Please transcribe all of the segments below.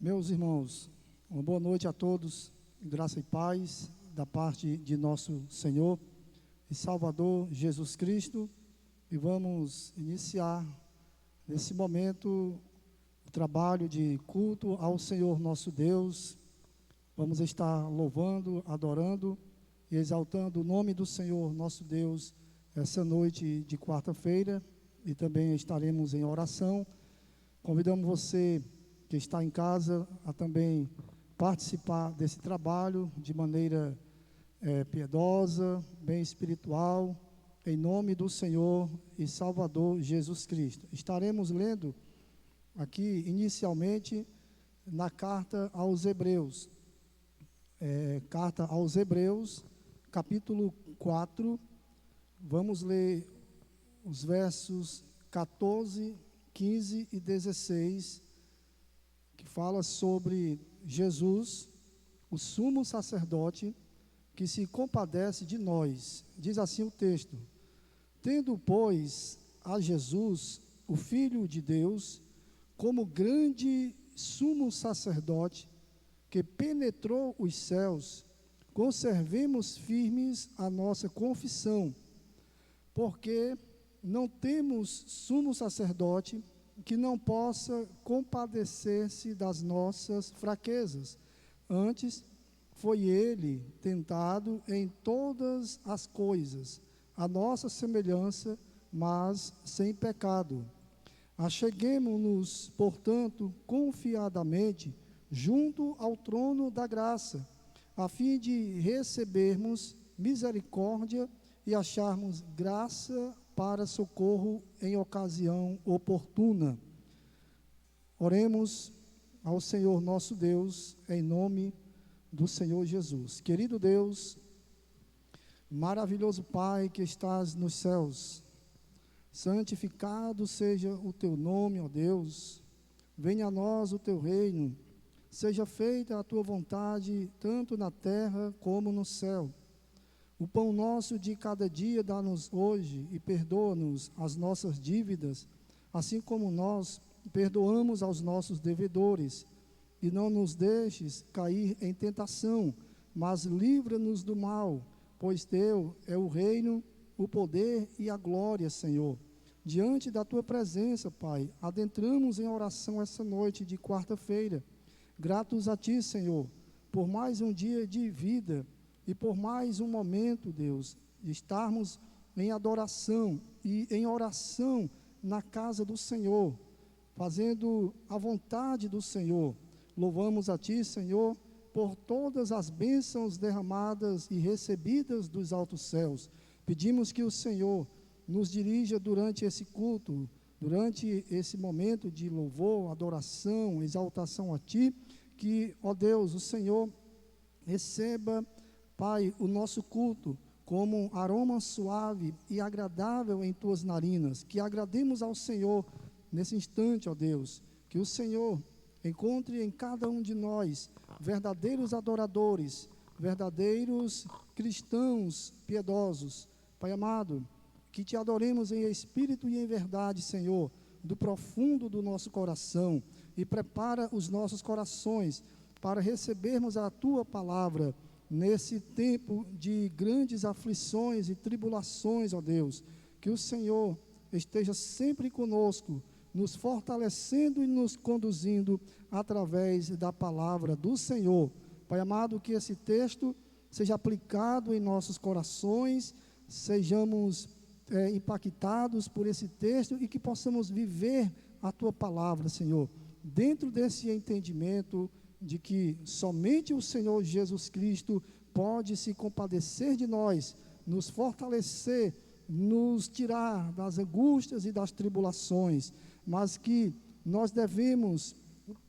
Meus irmãos, uma boa noite a todos, graça e paz da parte de nosso Senhor e Salvador Jesus Cristo. E vamos iniciar nesse momento o trabalho de culto ao Senhor nosso Deus. Vamos estar louvando, adorando e exaltando o nome do Senhor nosso Deus essa noite de quarta-feira, e também estaremos em oração. Convidamos você que está em casa a também participar desse trabalho de maneira piedosa, bem espiritual, em nome do Senhor e Salvador Jesus Cristo. Estaremos lendo aqui inicialmente na carta aos Hebreus, carta aos Hebreus, capítulo 4, vamos ler os versos 14, 15 e 16, que fala sobre Jesus, o sumo sacerdote, que se compadece de nós. Diz assim o texto: tendo, pois, a Jesus, o Filho de Deus, como grande sumo sacerdote, que penetrou os céus, conservemos firmes a nossa confissão, porque não temos sumo sacerdote que não possa compadecer-se das nossas fraquezas. Antes, foi ele tentado em todas as coisas, a nossa semelhança, mas sem pecado. Acheguemo-nos, portanto, confiadamente junto ao trono da graça, a fim de recebermos misericórdia e acharmos graça para socorro em ocasião oportuna. Oremos ao Senhor nosso Deus, em nome do Senhor Jesus. Querido Deus, maravilhoso Pai que estás nos céus, santificado seja o teu nome, ó Deus. Venha a nós o teu reino, seja feita a tua vontade, tanto na terra como no céu. O pão nosso de cada dia dá-nos hoje, e perdoa-nos as nossas dívidas, assim como nós perdoamos aos nossos devedores. E não nos deixes cair em tentação, mas livra-nos do mal, pois teu é o reino, o poder e a glória, Senhor. Diante da tua presença, Pai, adentramos em oração essa noite de quarta-feira, gratos a ti, Senhor, por mais um dia de vida, e por mais um momento, Deus, de estarmos em adoração e em oração na casa do Senhor, fazendo a vontade do Senhor. Louvamos a Ti, Senhor, por todas as bênçãos derramadas e recebidas dos altos céus. Pedimos que o Senhor nos dirija durante esse culto, durante esse momento de louvor, adoração, exaltação a Ti, que, ó Deus, o Senhor receba, Pai, o nosso culto como um aroma suave e agradável em tuas narinas, que agrademos ao Senhor nesse instante, ó Deus, que o Senhor encontre em cada um de nós verdadeiros adoradores, verdadeiros cristãos piedosos. Pai amado, que te adoremos em espírito e em verdade, Senhor, do profundo do nosso coração, e prepara os nossos corações para recebermos a tua palavra nesse tempo de grandes aflições e tribulações, ó Deus. Que o Senhor esteja sempre conosco, nos fortalecendo e nos conduzindo através da palavra do Senhor. Pai amado, que esse texto seja aplicado em nossos corações, sejamos impactados por esse texto e que possamos viver a tua palavra, Senhor, dentro desse entendimento de que somente o Senhor Jesus Cristo pode se compadecer de nós, nos fortalecer, nos tirar das angústias e das tribulações, mas que nós devemos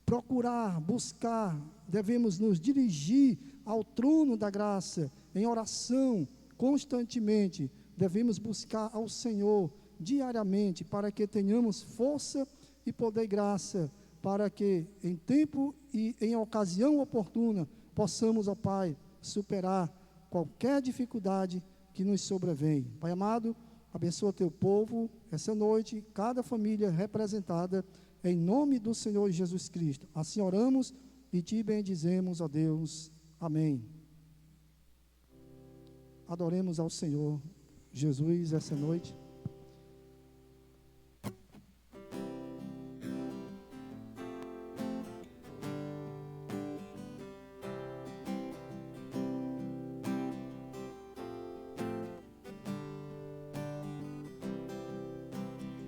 procurar, buscar, devemos nos dirigir ao trono da graça, em oração, constantemente, devemos buscar ao Senhor diariamente, para que tenhamos força e poder e graça, para que em tempo e em ocasião oportuna, possamos, ó Pai, superar qualquer dificuldade que nos sobrevém. Pai amado, abençoa teu povo essa noite, cada família representada, em nome do Senhor Jesus Cristo. Assim oramos e te bendizemos, ó Deus. Amém. Adoremos ao Senhor Jesus essa noite.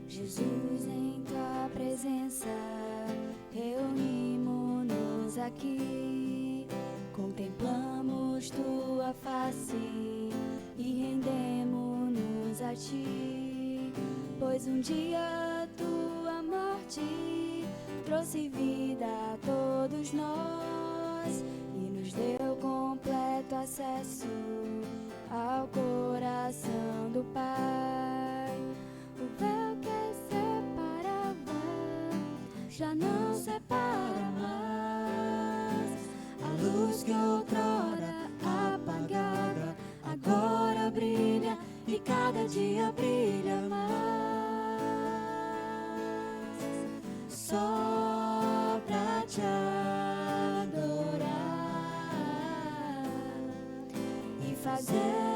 Jesus, em tua presença, reunimos-nos aqui, contemplamos tua face e rendemos-nos a ti, pois um dia tua morte trouxe vida a todos nós e nos deu completo acesso ao coração do Pai. O véu que separava já não separa mais. A luz que outrora apagada agora brilha e cada dia brilha mais. Só pra te adorar e fazer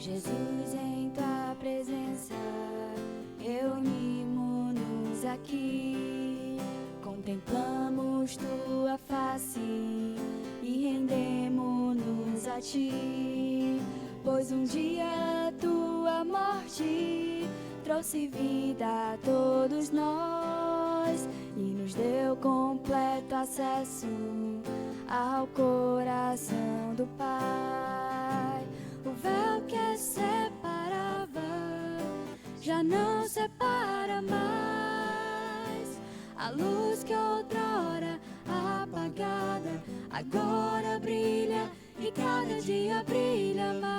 Jesus, em tua presença, reunimos-nos aqui, contemplamos tua face e rendemos-nos a ti, pois um dia tua morte trouxe vida a todos nós e nos deu completo acesso ao coração do Pai. O véu que separava já não separa mais. A luz que outrora apagada agora brilha e cada dia brilha mais.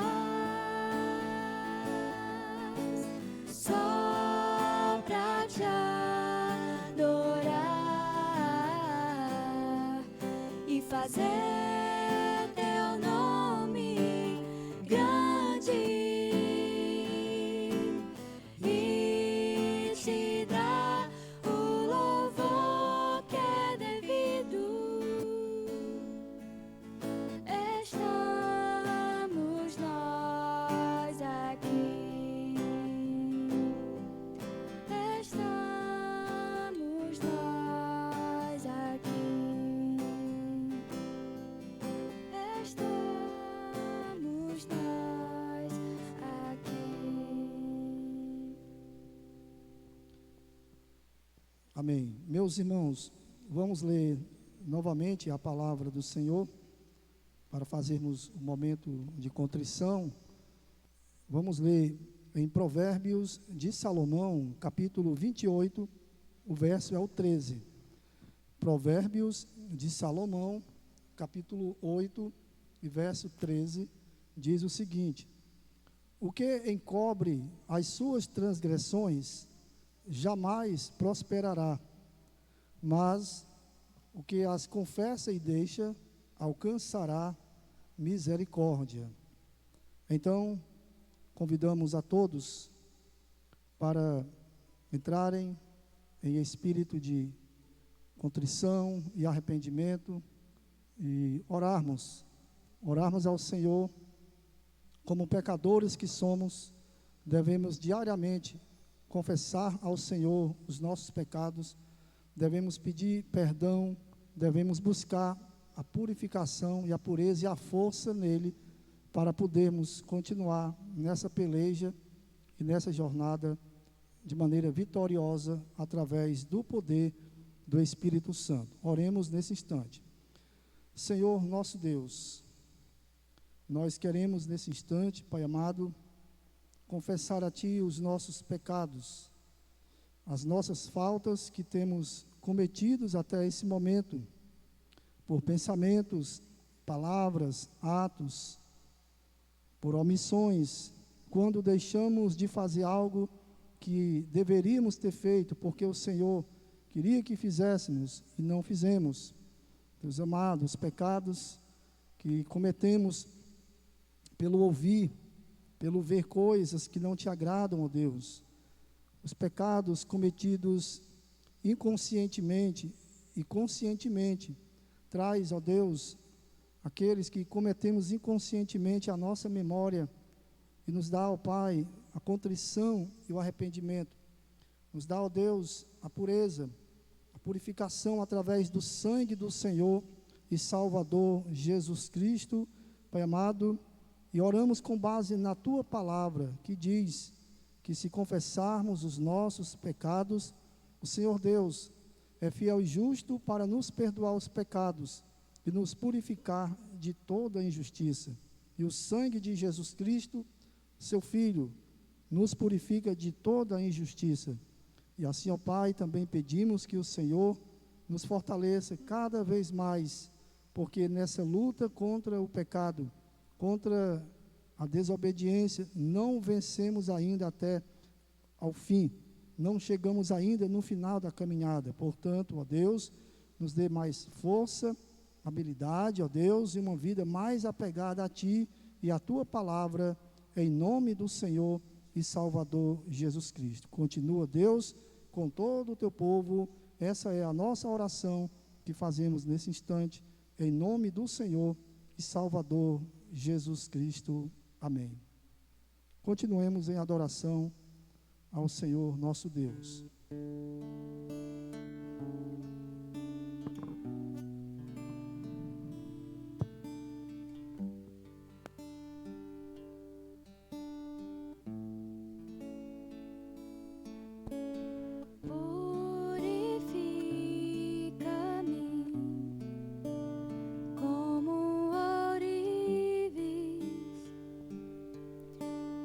Só pra te adorar e fazer Amém. Meus irmãos, vamos ler novamente a palavra do Senhor para fazermos um momento de contrição. Vamos ler em Provérbios de Salomão, capítulo 28, o verso é o 13. Provérbios de Salomão, capítulo 8, e verso 13, diz o seguinte: o que encobre as suas transgressões jamais prosperará, mas o que as confessa e deixa alcançará misericórdia. Então, convidamos a todos para entrarem em espírito de contrição e arrependimento e orarmos ao Senhor. Como pecadores que somos, devemos diariamente confessar ao Senhor os nossos pecados, devemos pedir perdão, devemos buscar a purificação e a pureza e a força nele, para podermos continuar nessa peleja e nessa jornada de maneira vitoriosa, através do poder do Espírito Santo. Oremos nesse instante. Senhor nosso Deus, Nós queremos nesse instante, Pai amado, confessar a Ti os nossos pecados, as nossas faltas que temos cometidos até esse momento, por pensamentos, palavras, atos, por omissões, quando deixamos de fazer algo que deveríamos ter feito, porque o Senhor queria que fizéssemos e não fizemos. Deus amado, os pecados que cometemos pelo ouvir, pelo ver coisas que não te agradam, ó Deus, os pecados cometidos inconscientemente e conscientemente, traz, ó Deus, aqueles que cometemos inconscientemente à nossa memória e nos dá, ó Pai, a contrição e o arrependimento. Nos dá, ó Deus, a pureza, a purificação através do sangue do Senhor e Salvador Jesus Cristo, Pai amado, e oramos com base na Tua palavra, que diz que se confessarmos os nossos pecados, o Senhor Deus é fiel e justo para nos perdoar os pecados e nos purificar de toda injustiça. E o sangue de Jesus Cristo, Seu Filho, nos purifica de toda injustiça. E assim, ó Pai, também pedimos que o Senhor nos fortaleça cada vez mais, porque nessa luta contra o pecado, contra a desobediência, não vencemos ainda até ao fim, não chegamos ainda no final da caminhada. Portanto, ó Deus, nos dê mais força, habilidade, ó Deus, e uma vida mais apegada a Ti e a Tua palavra, em nome do Senhor e Salvador Jesus Cristo. Continua, Deus, com todo o Teu povo. Essa é a nossa oração que fazemos nesse instante, em nome do Senhor e Salvador Jesus Cristo. Amém. Continuemos em adoração ao Senhor nosso Deus.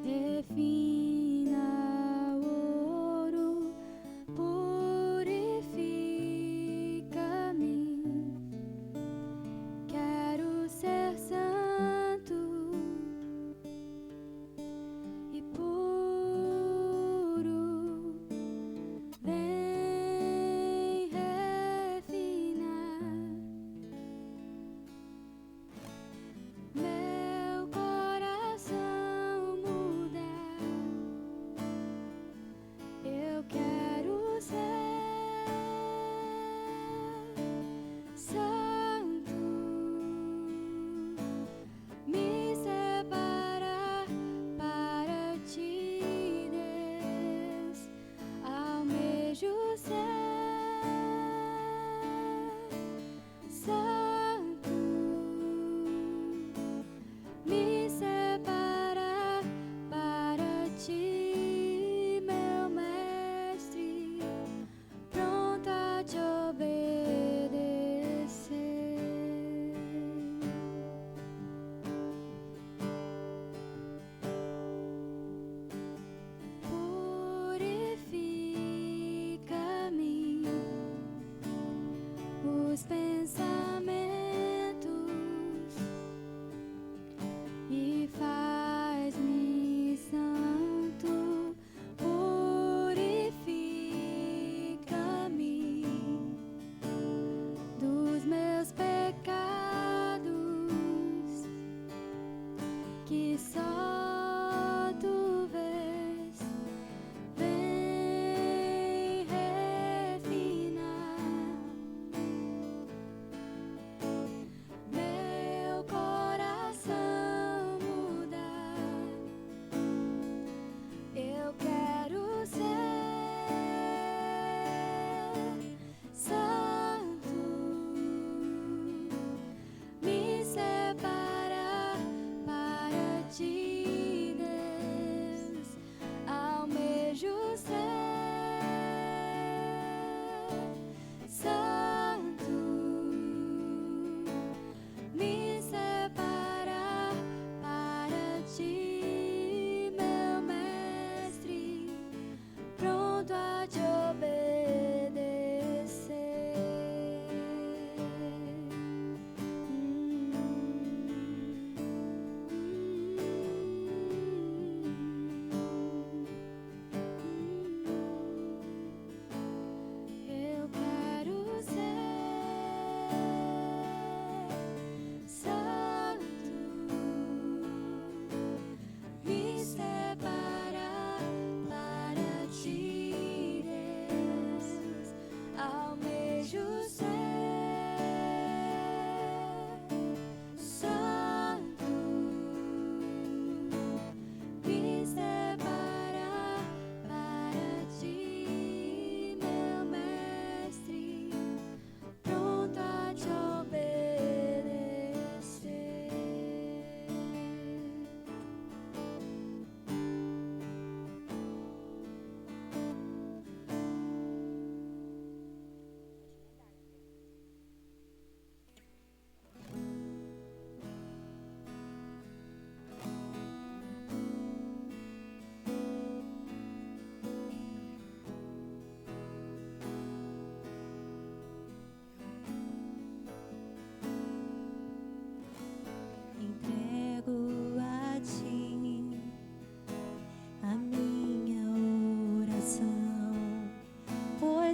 Refina o ouro, purifica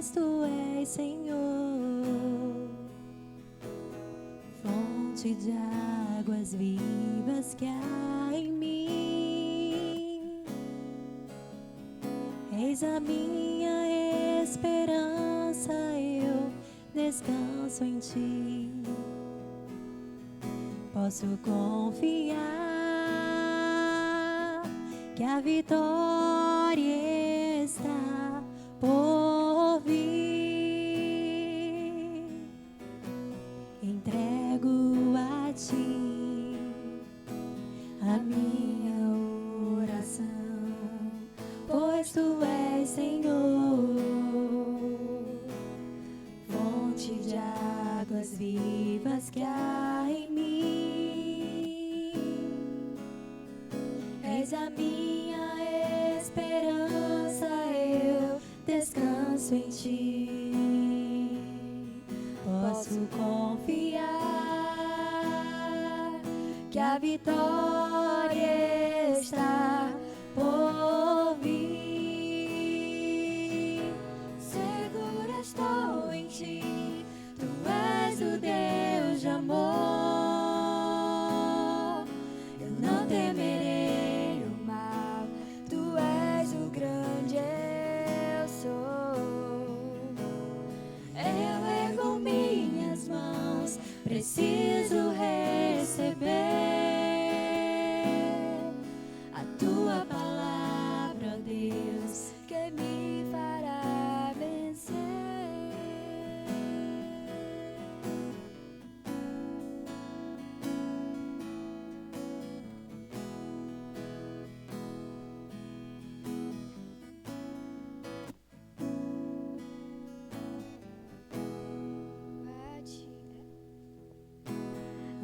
pois tu és Senhor, fonte de águas vivas que há em mim. Eis a minha esperança, eu descanso em ti. Posso confiar que a vitória está por vir. Entrego a ti a minha oração, pois tu és Senhor, fonte de águas vivas que há em mim. És a minha esperança, eu descanso em ti. Posso confiar que a vitória está por vir. Segura estou em ti, tu és o Deus de amor. Eu não temerei o mal, tu és o grande eu sou. Eu ergo minhas mãos, preciso receber a tua palavra, ó Deus, que me fará vencer.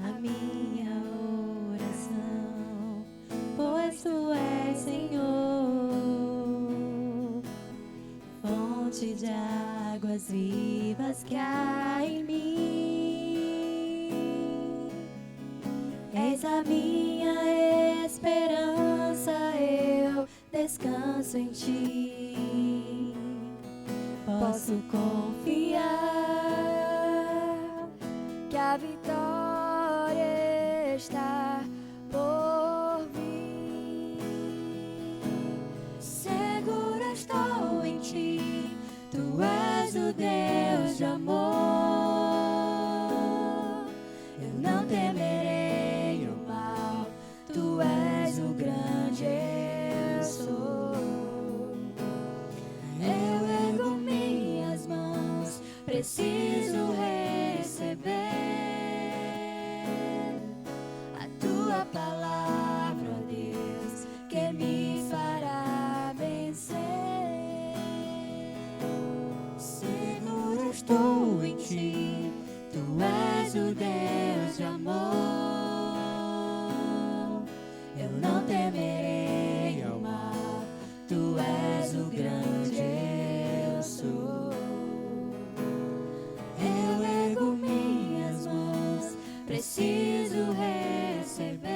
A minha oração, pois tu és Senhor, fonte de águas vivas que há em mim. És a minha esperança, eu descanso em ti. Posso confiar que a vitória está por vir. Segura estou em ti, tu és o Deus de amor. Eu não temerei o mal, tu és o grande eu sou. Eu ergo minhas mãos, preciso receber a tua palavra, ó Deus, que me fará vencer. Seguro estou em ti, tu és o Deus de amor. Eu não temerei o mal, tu és o grande eu sou. Eu ergo minhas mãos, preciso receber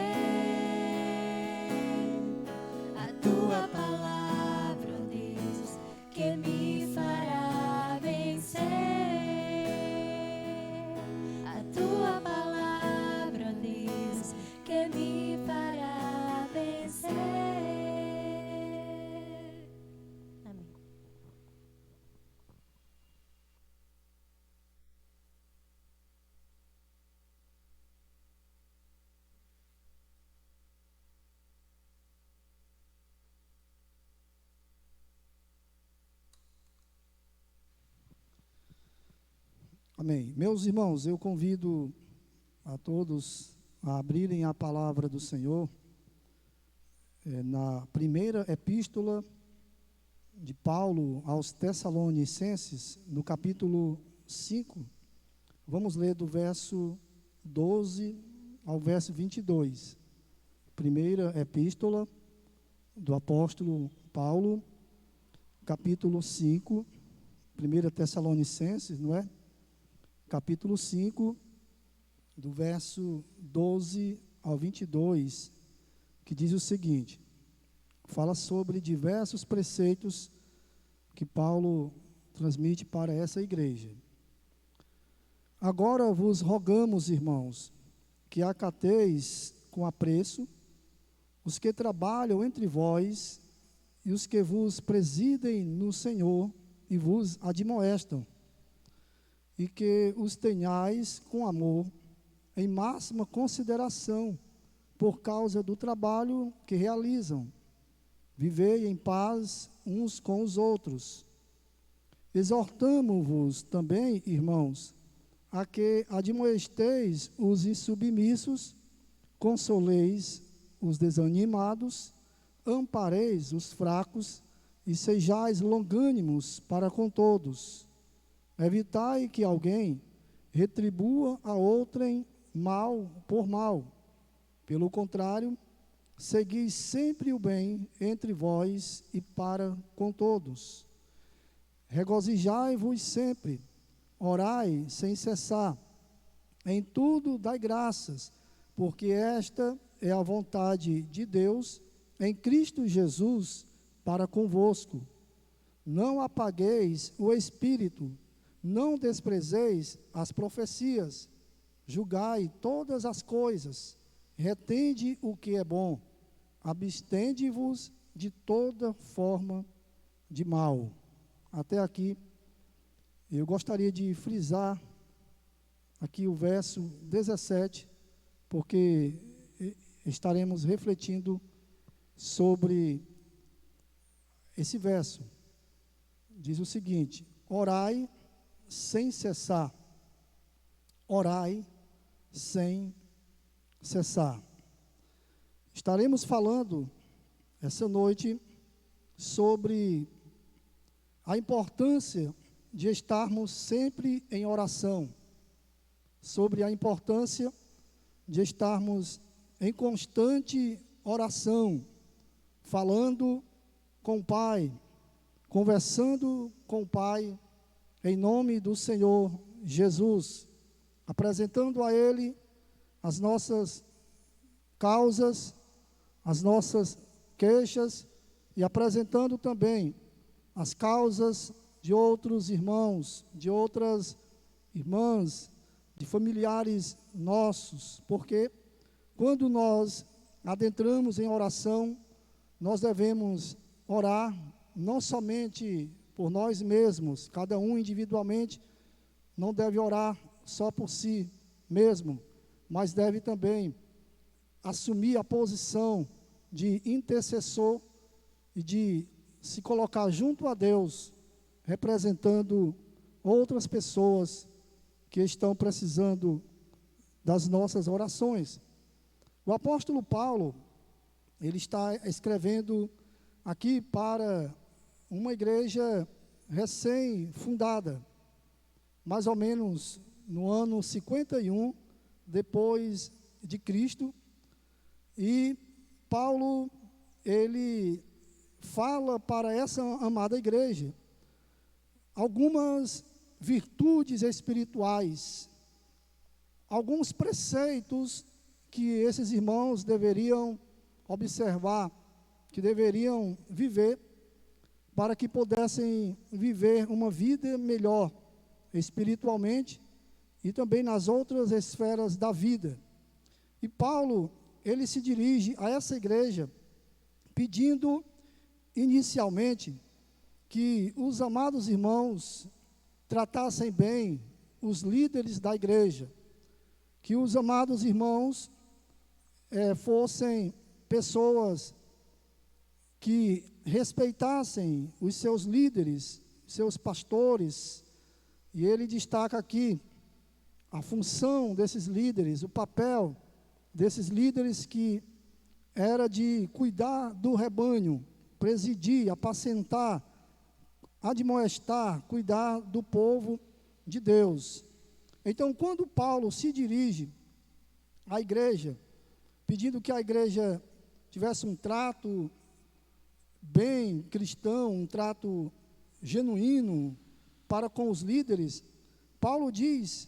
a tua palavra, ó Deus, que me fará vencer. A tua palavra, ó Deus, que me fará vencer. Amém. Amém. Meus irmãos, eu convido a todos a abrirem a palavra do Senhor na primeira epístola de Paulo aos Tessalonicenses, no capítulo 5. Vamos ler do verso 12 ao verso 22. Primeira epístola do apóstolo Paulo, capítulo 5, 1 Tessalonicenses, não é? Capítulo 5, do verso 12 ao 22, que diz o seguinte: fala sobre diversos preceitos que Paulo transmite para essa igreja. Agora vos rogamos, irmãos, que acateis com apreço os que trabalham entre vós e os que vos presidem no Senhor e vos admoestam, e que os tenhais com amor, em máxima consideração, por causa do trabalho que realizam. Vivei em paz uns com os outros. Exortamo-vos também, irmãos, a que admoesteis os insubmissos, consoleis os desanimados, ampareis os fracos e sejais longânimos para com todos. Evitai que alguém retribua a outrem mal por mal. Pelo contrário, segui sempre o bem entre vós e para com todos. Regozijai-vos sempre, orai sem cessar. Em tudo dai graças, porque esta é a vontade de Deus em Cristo Jesus para convosco. Não apagueis o espírito, não desprezeis as profecias, julgai todas as coisas, retende o que é bom, abstende-vos de toda forma de mal. Até aqui, eu gostaria de frisar aqui o verso 17, porque estaremos refletindo sobre esse verso. Diz o seguinte: orai sem cessar. Orai sem cessar. Estaremos falando essa noite sobre a importância de estarmos sempre em oração, sobre a importância de estarmos em constante oração, falando com o Pai, conversando com o Pai, em nome do Senhor Jesus, apresentando a Ele as nossas causas, as nossas queixas, e apresentando também as causas de outros irmãos, de outras irmãs, de familiares nossos, porque quando nós adentramos em oração, nós devemos orar não somente por nós mesmos, cada um individualmente não deve orar só por si mesmo, mas deve também assumir a posição de intercessor e de se colocar junto a Deus, representando outras pessoas que estão precisando das nossas orações. O apóstolo Paulo, ele está escrevendo aqui para uma igreja recém-fundada, mais ou menos no ano 51 depois de Cristo, e Paulo, ele fala para essa amada igreja algumas virtudes espirituais, alguns preceitos que esses irmãos deveriam observar, que deveriam viver, para que pudessem viver uma vida melhor, espiritualmente, e também nas outras esferas da vida. E Paulo, ele se dirige a essa igreja, pedindo, inicialmente, que os amados irmãos tratassem bem os líderes da igreja, que os amados irmãos fossem pessoas que respeitassem os seus líderes, seus pastores, e ele destaca aqui a função desses líderes, o papel desses líderes, que era de cuidar do rebanho, presidir, apacentar, admoestar, cuidar do povo de Deus. Então, quando Paulo se dirige à igreja, pedindo que a igreja tivesse um trato bem cristão, um trato genuíno para com os líderes, Paulo diz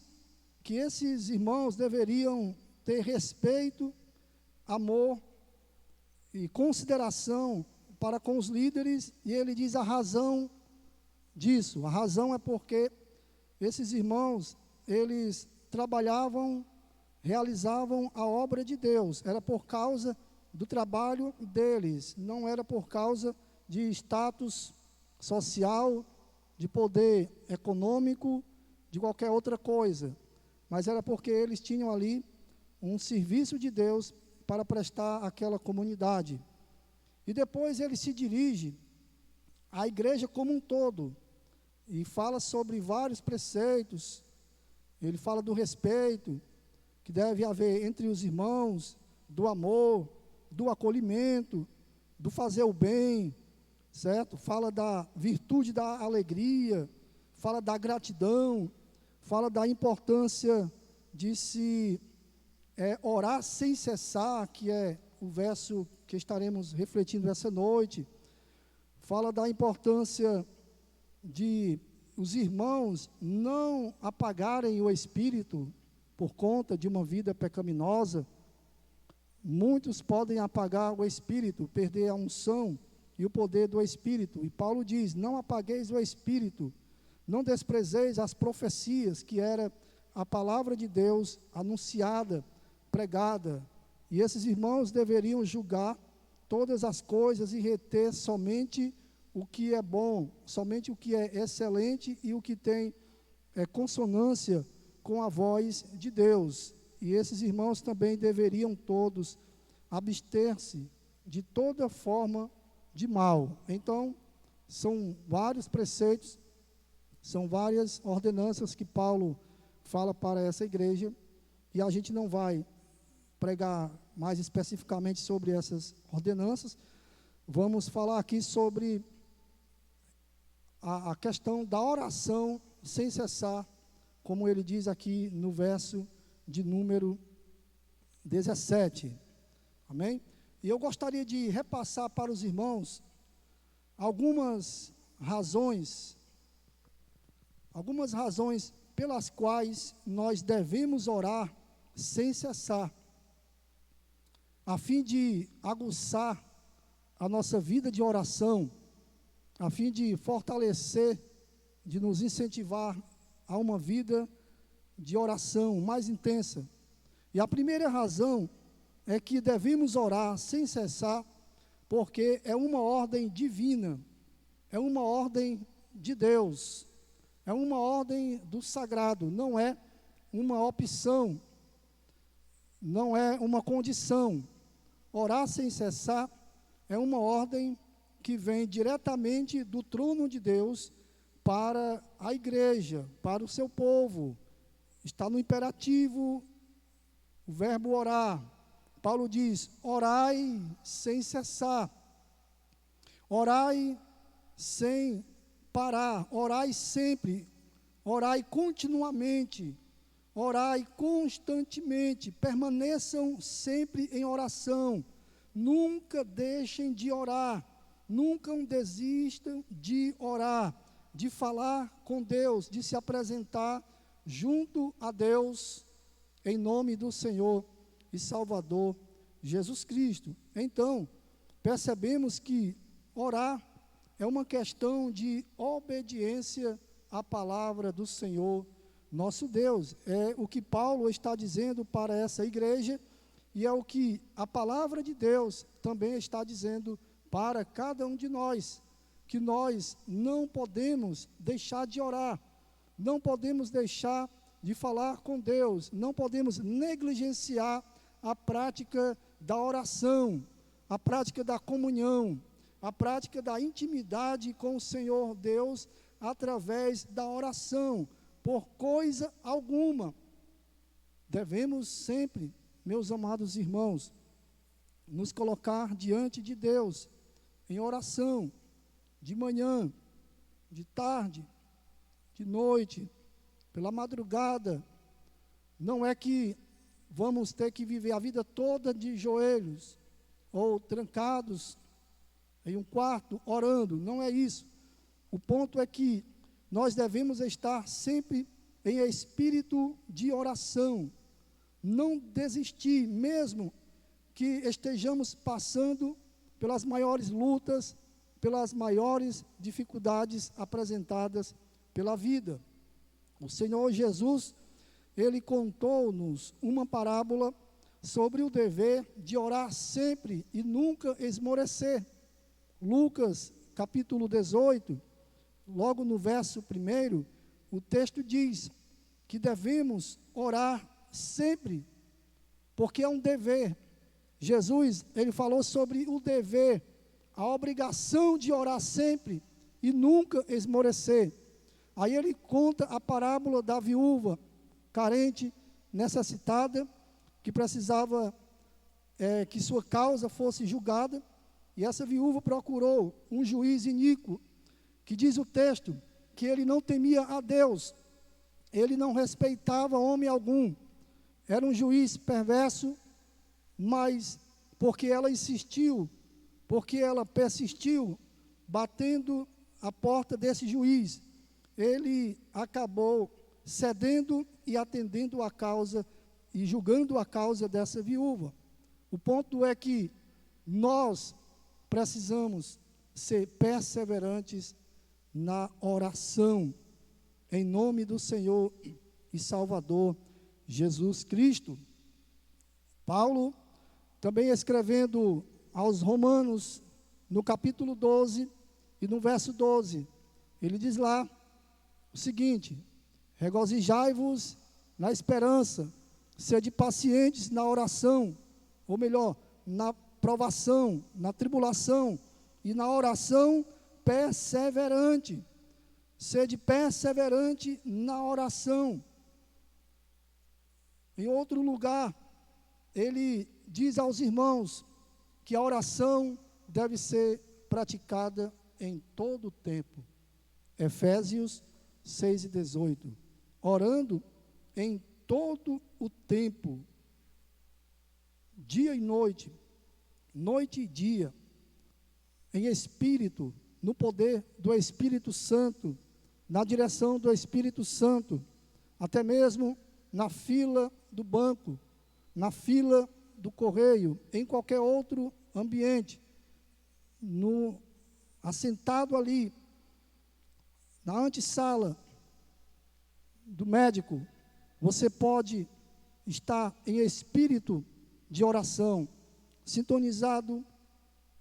que esses irmãos deveriam ter respeito, amor e consideração para com os líderes, e ele diz a razão disso. A razão é porque esses irmãos, eles trabalhavam, realizavam a obra de Deus. Era por causa do trabalho deles, não era por causa de status social, de poder econômico, de qualquer outra coisa. Mas era porque eles tinham ali um serviço de Deus para prestar àquela comunidade. E depois ele se dirige à igreja como um todo e fala sobre vários preceitos. Ele fala do respeito que deve haver entre os irmãos, do amor, do acolhimento, do fazer o bem, certo? Fala da virtude da alegria, fala da gratidão, fala da importância de se orar sem cessar, que é o verso que estaremos refletindo essa noite. Fala da importância de os irmãos não apagarem o espírito por conta de uma vida pecaminosa. Muitos podem apagar o espírito, perder a unção e o poder do espírito. E Paulo diz: não apagueis o espírito, não desprezeis as profecias, que era a palavra de Deus anunciada, pregada. E esses irmãos deveriam julgar todas as coisas e reter somente o que é bom, somente o que é excelente e o que tem consonância com a voz de Deus. E esses irmãos também deveriam todos abster-se de toda forma de mal. Então, são vários preceitos, são várias ordenanças que Paulo fala para essa igreja, e a gente não vai pregar mais especificamente sobre essas ordenanças. Vamos falar aqui sobre a questão da oração sem cessar, como ele diz aqui no verso de número 17. Amém? E eu gostaria de repassar para os irmãos algumas razões pelas quais nós devemos orar sem cessar, a fim de aguçar a nossa vida de oração, a fim de fortalecer, de nos incentivar a uma vida de oração mais intensa. E a primeira razão é que devemos orar sem cessar, porque é uma ordem divina, é uma ordem de Deus, é uma ordem do sagrado, não é uma opção, não é uma condição. Orar sem cessar é uma ordem que vem diretamente do trono de Deus para a igreja, para o seu povo. Está no imperativo o verbo orar. Paulo diz: orai sem cessar, orai sem parar, orai sempre, orai continuamente, orai constantemente, permaneçam sempre em oração, nunca deixem de orar, nunca desistam de orar, de falar com Deus, de se apresentar junto a Deus, em nome do Senhor e Salvador Jesus Cristo. Então, percebemos que orar é uma questão de obediência à palavra do Senhor nosso Deus. É o que Paulo está dizendo para essa igreja, e é o que a palavra de Deus também está dizendo para cada um de nós, que nós não podemos deixar de orar, não podemos deixar de falar com Deus, não podemos negligenciar a prática da oração, a prática da comunhão, a prática da intimidade com o Senhor Deus através da oração, por coisa alguma. Devemos sempre, meus amados irmãos, nos colocar diante de Deus em oração, de manhã, de tarde, de noite, pela madrugada. Não é que vamos ter que viver a vida toda de joelhos ou trancados em um quarto orando, não é isso. O ponto é que nós devemos estar sempre em espírito de oração, não desistir, mesmo que estejamos passando pelas maiores lutas, pelas maiores dificuldades apresentadas pela vida. O Senhor Jesus, Ele contou-nos uma parábola sobre o dever de orar sempre e nunca esmorecer. Lucas, capítulo 18, logo no verso 1, o texto diz que devemos orar sempre, porque é um dever. Jesus, Ele falou sobre o dever, a obrigação de orar sempre e nunca esmorecer. Aí Ele conta a parábola da viúva carente, necessitada, que precisava que sua causa fosse julgada, e essa viúva procurou um juiz iníquo, que diz o texto, que ele não temia a Deus, ele não respeitava homem algum, era um juiz perverso, mas porque ela insistiu, porque ela persistiu, batendo a porta desse juiz, ele acabou cedendo e atendendo a causa e julgando a causa dessa viúva. O ponto é que nós precisamos ser perseverantes na oração, em nome do Senhor e Salvador Jesus Cristo. Paulo, também escrevendo aos Romanos, no capítulo 12 e no verso 12, ele diz lá o seguinte: regozijai-vos na esperança, sede pacientes na oração, ou melhor, na provação, na tribulação, e na oração perseverante. Sede perseverante na oração. Em outro lugar, ele diz aos irmãos que a oração deve ser praticada em todo o tempo. Efésios 6:18. Orando em todo o tempo, dia e noite, noite e dia, em espírito, no poder do Espírito Santo, na direção do Espírito Santo, até mesmo na fila do banco, na fila do correio, em qualquer outro ambiente, assentado ali, na antessala do médico, você pode estar em espírito de oração, sintonizado,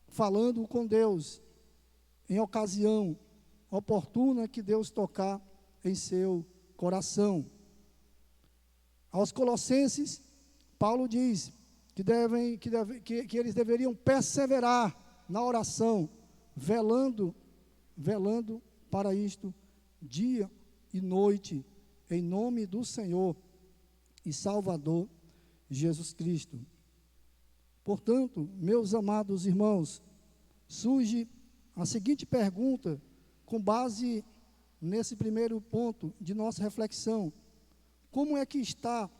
falando com Deus, em ocasião oportuna que Deus tocar em seu coração. Aos Colossenses, Paulo diz que eles deveriam perseverar na oração, velando para isto, dia e noite, em nome do Senhor e Salvador Jesus Cristo. Portanto, meus amados irmãos, surge a seguinte pergunta, com base nesse primeiro ponto de nossa reflexão: como é que está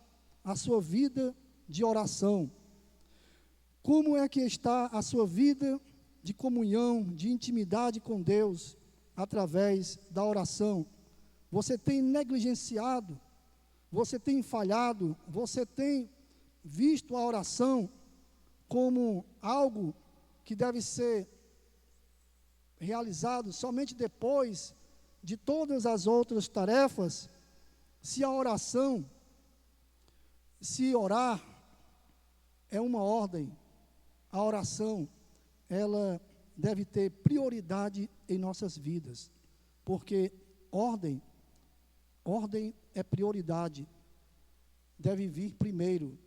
a sua vida de oração? Como é que está a sua vida de comunhão, de intimidade com Deus, através da oração? Você tem negligenciado? Você tem falhado? Você tem visto a oração como algo que deve ser realizado somente depois de todas as outras tarefas? Se a oração, se orar é uma ordem, a oração, ela deve ter prioridade em nossas vidas, porque ordem é prioridade, deve vir primeiro,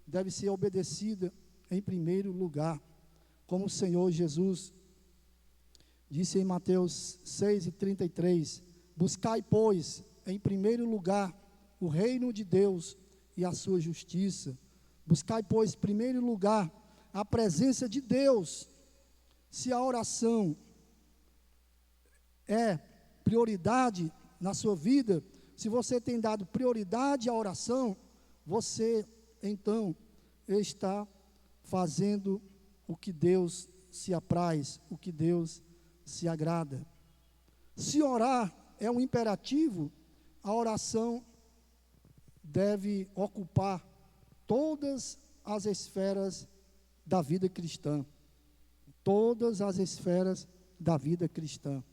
deve ser obedecida em primeiro lugar, como o Senhor Jesus disse em Mateus 6:33, buscai, pois, em primeiro lugar o reino de Deus e a sua justiça. Buscai, pois, em primeiro lugar a presença de Deus. Se a oração é prioridade na sua vida, se você tem dado prioridade à oração, você então está fazendo o que Deus se apraz, o que Deus se agrada. Se orar é um imperativo, a oração deve ocupar todas as esferas da vida cristã. Todas as esferas da vida cristã.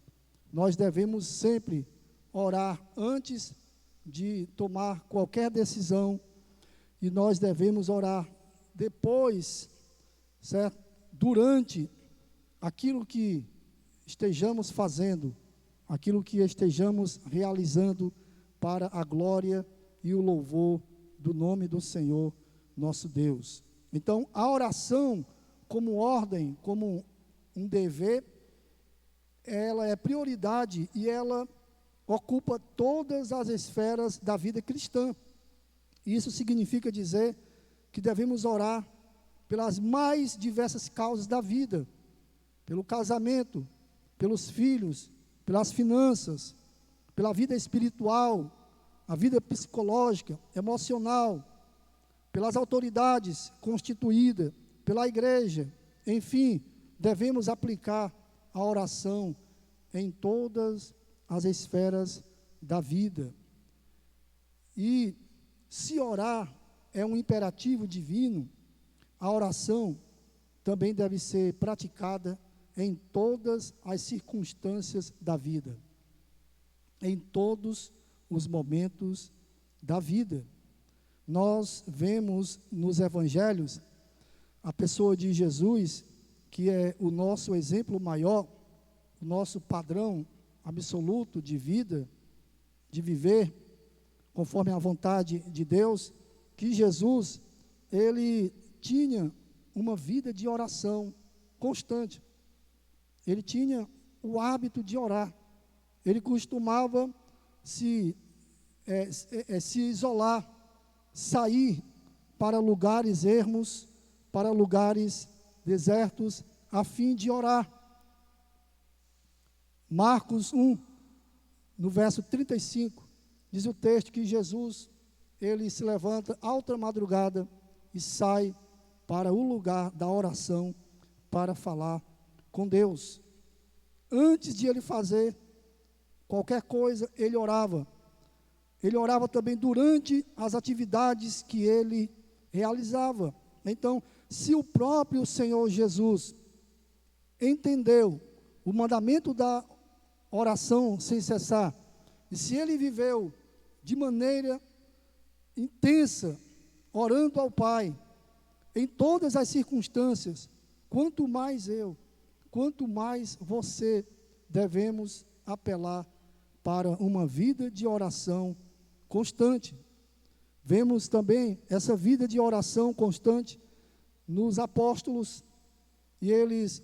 Nós devemos sempre orar antes de tomar qualquer decisão, e nós devemos orar depois, certo? Durante aquilo que estejamos fazendo, aquilo que estejamos realizando para a glória e o louvor do nome do Senhor nosso Deus. Então, a oração como ordem, como um dever, ela é prioridade e ela ocupa todas as esferas da vida cristã. Isso significa dizer que devemos orar pelas mais diversas causas da vida, pelo casamento, pelos filhos, pelas finanças, pela vida espiritual, a vida psicológica, emocional, pelas autoridades constituídas, pela igreja. Enfim, devemos aplicar a oração em todas as esferas da vida. E se orar é um imperativo divino, a oração também deve ser praticada em todas as circunstâncias da vida, em todos os momentos da vida. Nós vemos nos evangelhos a pessoa de Jesus, que é o nosso exemplo maior, o nosso padrão absoluto de vida, de viver conforme a vontade de Deus, que Jesus, ele tinha uma vida de oração constante. Ele tinha o hábito de orar. Ele costumava se isolar, sair para lugares ermos, para lugares desertos, a fim de orar. Marcos 1, no verso 35, diz o texto que Jesus, ele se levanta alta madrugada e sai para o lugar da oração para falar com Deus. Antes de ele fazer qualquer coisa, ele orava. Ele orava também durante as atividades que ele realizava. Então, se o próprio Senhor Jesus entendeu o mandamento da oração sem cessar, e se ele viveu de maneira intensa, orando ao Pai, em todas as circunstâncias, quanto mais eu, quanto mais você, devemos apelar para uma vida de oração constante. Vemos também essa vida de oração constante nos apóstolos, e eles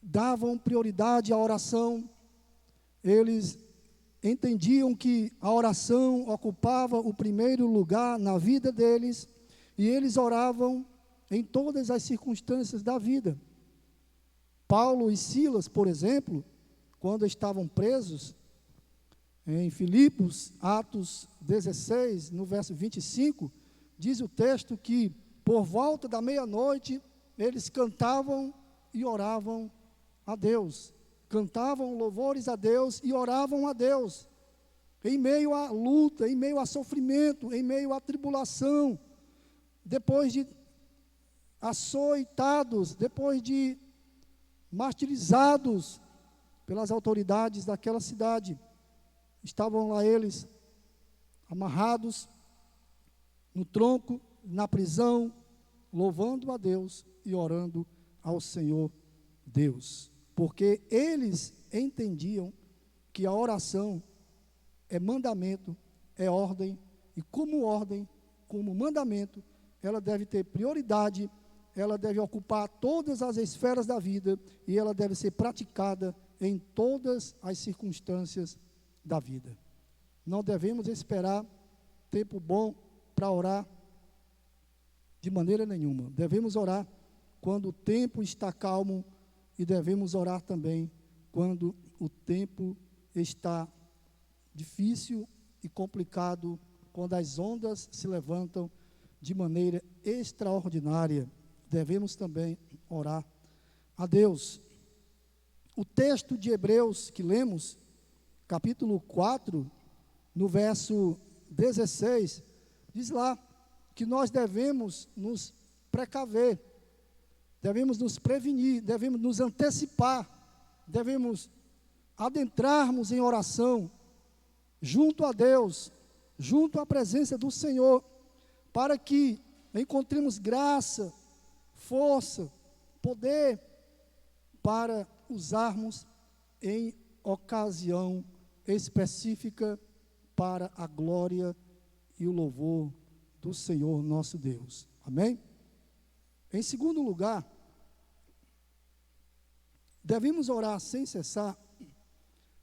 davam prioridade à oração. Eles entendiam que a oração ocupava o primeiro lugar na vida deles, e eles oravam em todas as circunstâncias da vida. Paulo e Silas, por exemplo, quando estavam presos, em Filipos, Atos 16, no verso 25, diz o texto que por volta da meia-noite, eles cantavam e oravam a Deus. Cantavam louvores a Deus e oravam a Deus. Em meio à luta, em meio a sofrimento, em meio à tribulação, depois de açoitados, depois de martirizados pelas autoridades daquela cidade, estavam lá eles, amarrados no tronco, na prisão, louvando a Deus e orando ao Senhor Deus. Porque eles entendiam que a oração é mandamento, é ordem, e como ordem, como mandamento, ela deve ter prioridade, ela deve ocupar todas as esferas da vida, e ela deve ser praticada em todas as circunstâncias da vida. Não devemos esperar tempo bom para orar de maneira nenhuma. Devemos orar quando o tempo está calmo, e devemos orar também quando o tempo está difícil e complicado, quando as ondas se levantam de maneira extraordinária. Devemos também orar a Deus. O texto de Hebreus que lemos, capítulo 4, no verso 16, diz lá que nós devemos nos precaver devemos nos prevenir, devemos nos antecipar, devemos adentrarmos em oração junto a Deus, junto à presença do Senhor, para que encontremos graça, força, poder para usarmos em ocasião específica para a glória e o louvor do Senhor nosso Deus. Amém? Em segundo lugar, devemos orar sem cessar,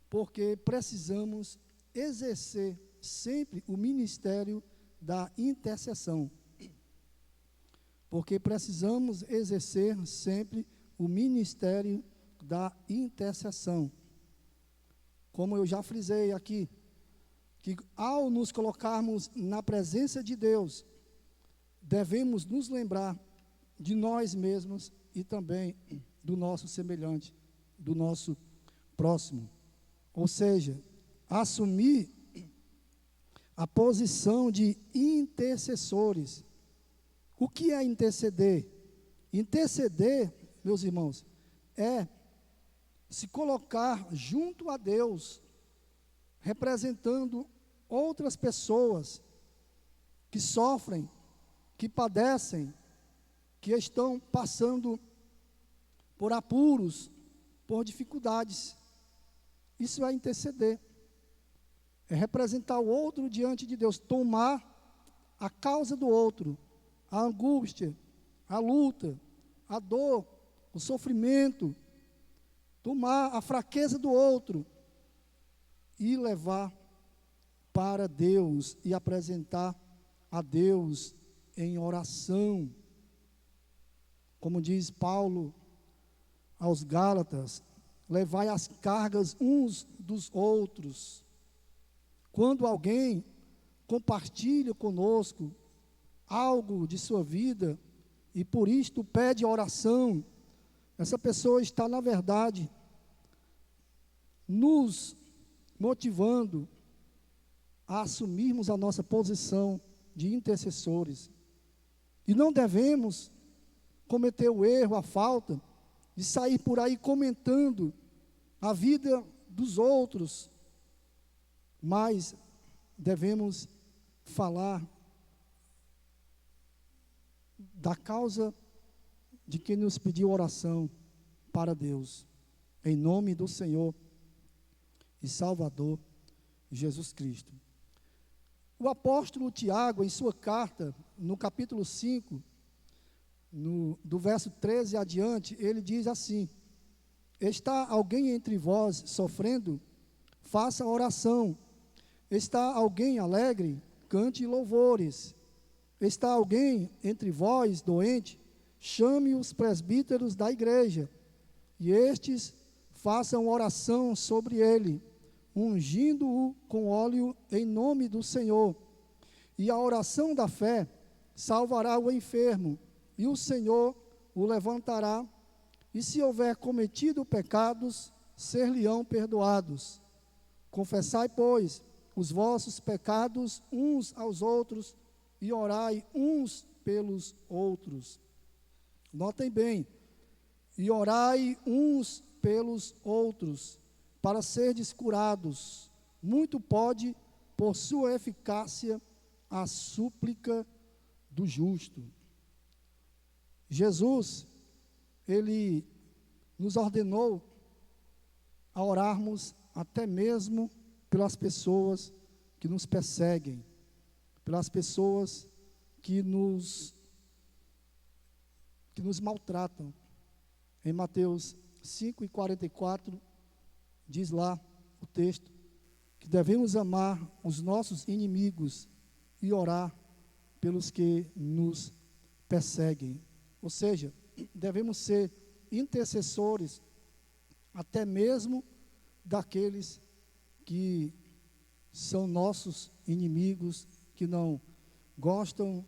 porque precisamos exercer sempre o ministério da intercessão. Porque precisamos exercer sempre o ministério da intercessão. Como eu já frisei aqui, que ao nos colocarmos na presença de Deus, devemos nos lembrar de nós mesmos e também do nosso semelhante, do nosso próximo. Ou seja, assumir a posição de intercessores. O que é interceder? Interceder, meus irmãos, é se colocar junto a Deus, representando outras pessoas que sofrem, que padecem, que estão passando por apuros, por dificuldades. Isso é interceder. É representar o outro diante de Deus, tomar a causa do outro, a angústia, a luta, a dor, o sofrimento, tomar a fraqueza do outro e levar para Deus e apresentar a Deus em oração. Como diz Paulo aos Gálatas, levai as cargas uns dos outros. Quando alguém compartilha conosco algo de sua vida e por isto pede oração, essa pessoa está, na verdade, nos motivando a assumirmos a nossa posição de intercessores. E não devemos cometer o erro, a falta, de sair por aí comentando a vida dos outros, mas devemos falar da causa de quem nos pediu oração para Deus, em nome do Senhor e Salvador Jesus Cristo. O apóstolo Tiago, em sua carta, no capítulo 5, do verso 13 adiante, ele diz assim: está alguém entre vós sofrendo? Faça oração. Está alguém alegre? Cante louvores. Está alguém entre vós doente? Chame os presbíteros da igreja, e estes façam oração sobre ele, ungindo-o com óleo em nome do Senhor. E a oração da fé salvará o enfermo, e o Senhor o levantará, e se houver cometido pecados, ser-lhe-ão perdoados. Confessai, pois, os vossos pecados uns aos outros, e orai uns pelos outros. Notem bem, e orai uns pelos outros, para serdes curados. Muito pode, por sua eficácia, a súplica do justo. Jesus, ele nos ordenou a orarmos até mesmo pelas pessoas que nos perseguem, pelas pessoas que nos maltratam. Em Mateus 5:44, diz lá o texto, que devemos amar os nossos inimigos e orar pelos que nos perseguem. Ou seja, devemos ser intercessores até mesmo daqueles que são nossos inimigos, que não gostam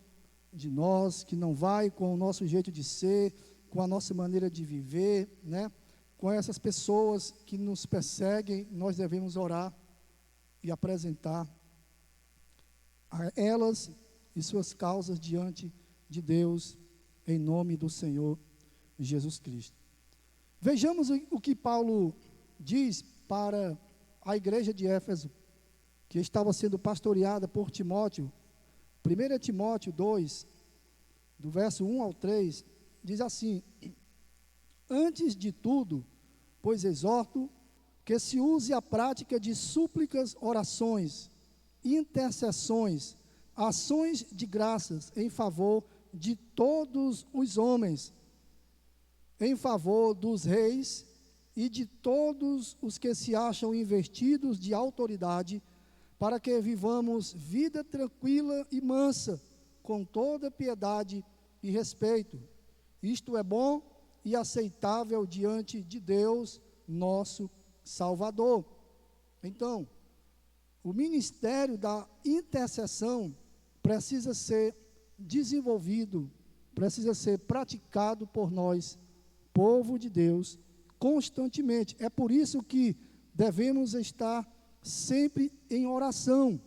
de nós, que não vai com o nosso jeito de ser, com a nossa maneira de viver, né? Com essas pessoas que nos perseguem, nós devemos orar e apresentar a elas e suas causas diante de Deus, em nome do Senhor Jesus Cristo. Vejamos o que Paulo diz para a igreja de Éfeso, que estava sendo pastoreada por Timóteo. 1 Timóteo 2, do verso 1 ao 3, diz assim: antes de tudo, pois exorto que se use a prática de súplicas, orações, intercessões, ações de graças em favor de todos os homens, em favor dos reis e de todos os que se acham investidos de autoridade, para que vivamos vida tranquila e mansa, com toda piedade e respeito. Isto é bom e aceitável diante de Deus, nosso Salvador. Então, o ministério da intercessão precisa ser desenvolvido, precisa ser praticado por nós, povo de Deus, constantemente. É por isso que devemos estar sempre em oração,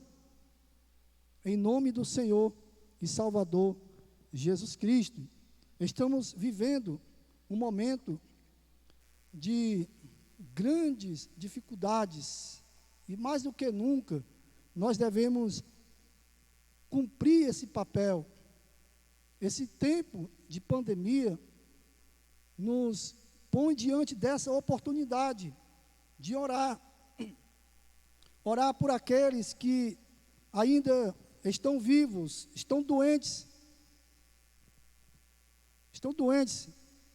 em nome do Senhor e Salvador Jesus Cristo. Estamos vivendo um momento de grandes dificuldades, e mais do que nunca, nós devemos cumprir esse papel. Esse tempo de pandemia nos põe diante dessa oportunidade de orar. Orar por aqueles que ainda estão vivos, estão doentes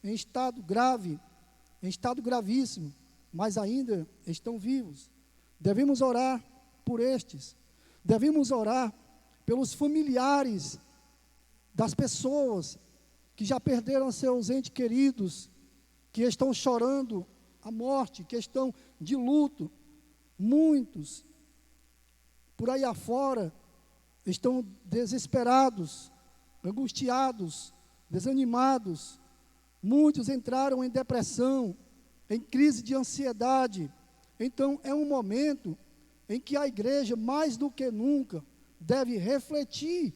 em estado grave, em estado gravíssimo, mas ainda estão vivos. Devemos orar por estes, devemos orar pelos familiares das pessoas que já perderam seus entes queridos, que estão chorando a morte, que estão de luto. Muitos, por aí afora, estão desesperados, angustiados, desanimados. Muitos entraram em depressão, em crise de ansiedade. Então, é um momento em que a igreja, mais do que nunca, deve refletir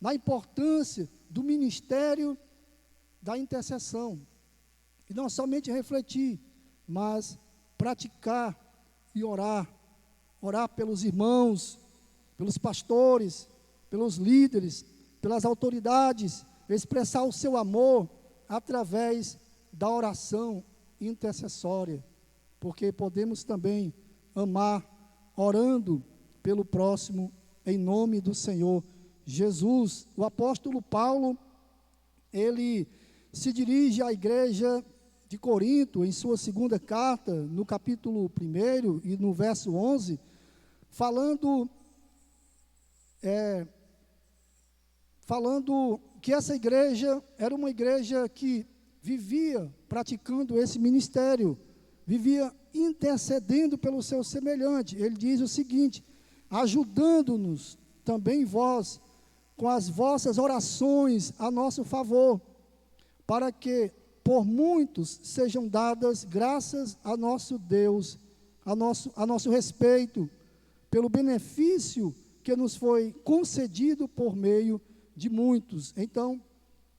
na importância do ministério da intercessão. E não somente refletir, mas praticar e orar. Orar pelos irmãos, pelos pastores, pelos líderes, pelas autoridades, expressar o seu amor através da oração intercessória, porque podemos também amar orando pelo próximo em nome do Senhor Jesus. O apóstolo Paulo, ele se dirige à igreja de Corinto, em sua segunda carta, no capítulo 1 e no verso 11, falando que essa igreja era uma igreja que vivia praticando esse ministério, vivia intercedendo pelo seu semelhante. Ele diz o seguinte: ajudando-nos também vós, com as vossas orações a nosso favor, para que por muitos sejam dadas graças a nosso Deus, a nosso respeito, pelo benefício que nos foi concedido por meio de muitos. Então,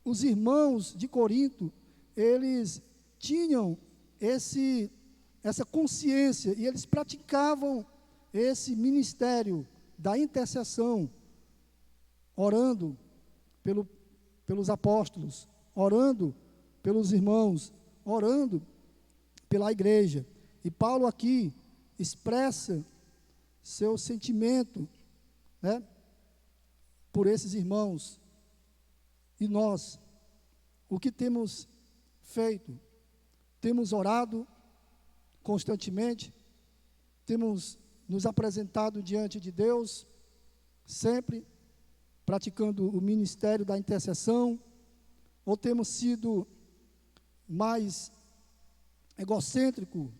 os irmãos de Corinto, eles tinham essa consciência, e eles praticavam esse ministério da intercessão, orando pelos apóstolos, orando pelos irmãos, orando pela igreja. E Paulo aqui expressa seu sentimento, né, por esses irmãos. E nós, o que temos feito? Temos orado constantemente, temos nos apresentado diante de Deus, sempre praticando o ministério da intercessão, ou temos sido mais egocêntrico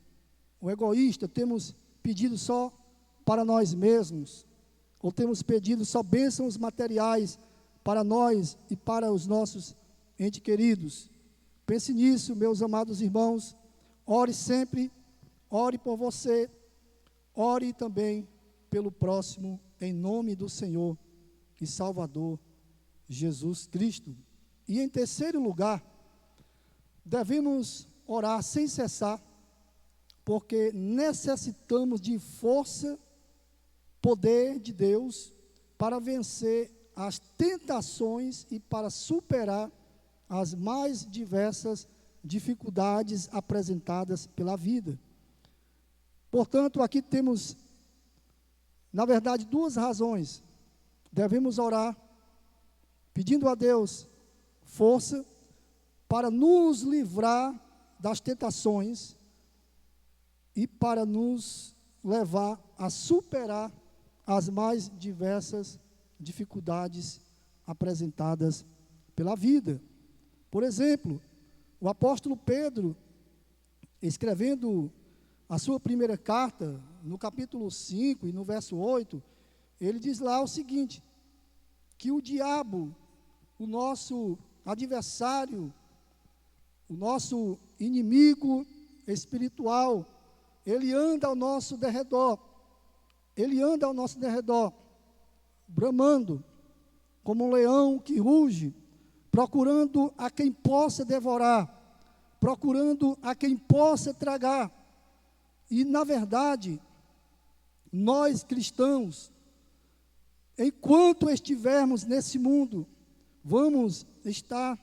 ou egoísta, temos pedido só para nós mesmos, ou temos pedido só bênçãos materiais para nós e para os nossos entes queridos. Pense nisso, meus amados irmãos. Ore sempre, ore por você, ore também pelo próximo, em nome do Senhor e Salvador Jesus Cristo. E em terceiro lugar, devemos orar sem cessar, porque necessitamos de força, poder de Deus para vencer as tentações e para superar as mais diversas dificuldades apresentadas pela vida. Portanto, aqui temos, na verdade, duas razões. Devemos orar pedindo a Deus força para nos livrar das tentações e para nos levar a superar as mais diversas dificuldades apresentadas pela vida. Por exemplo, o apóstolo Pedro, escrevendo a sua primeira carta, no capítulo 5 e no verso 8, ele diz lá o seguinte, que o diabo, o nosso adversário, o nosso inimigo espiritual, ele anda ao nosso derredor, bramando, como um leão que ruge, procurando a quem possa devorar, procurando a quem possa tragar. E, na verdade, nós cristãos, enquanto estivermos nesse mundo, vamos estar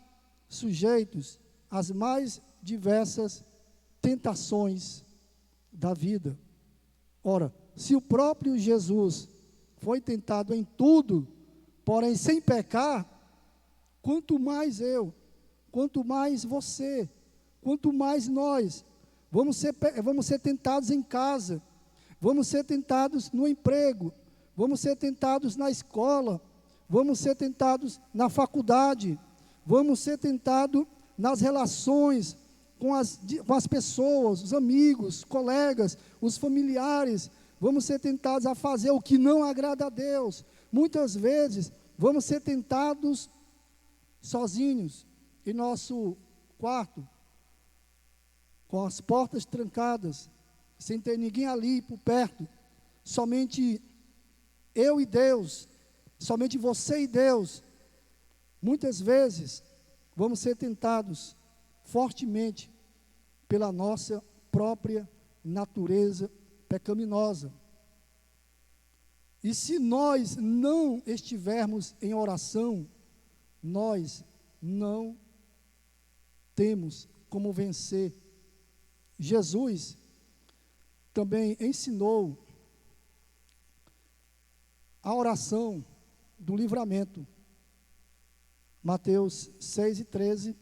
sujeitos às mais diversas tentações da vida. Ora, se o próprio Jesus foi tentado em tudo, porém sem pecar, quanto mais eu, quanto mais você, quanto mais nós, vamos ser tentados em casa, vamos ser tentados no emprego, vamos ser tentados na escola, vamos ser tentados na faculdade, vamos ser tentados nas relações com as pessoas, os amigos, colegas, os familiares, vamos ser tentados a fazer o que não agrada a Deus. Muitas vezes, vamos ser tentados sozinhos, em nosso quarto, com as portas trancadas, sem ter ninguém ali por perto, somente eu e Deus, somente você e Deus. Muitas vezes, vamos ser tentados fortemente pela nossa própria natureza pecaminosa. E se nós não estivermos em oração, nós não temos como vencer. Jesus também ensinou a oração do livramento. Mateus 6:13,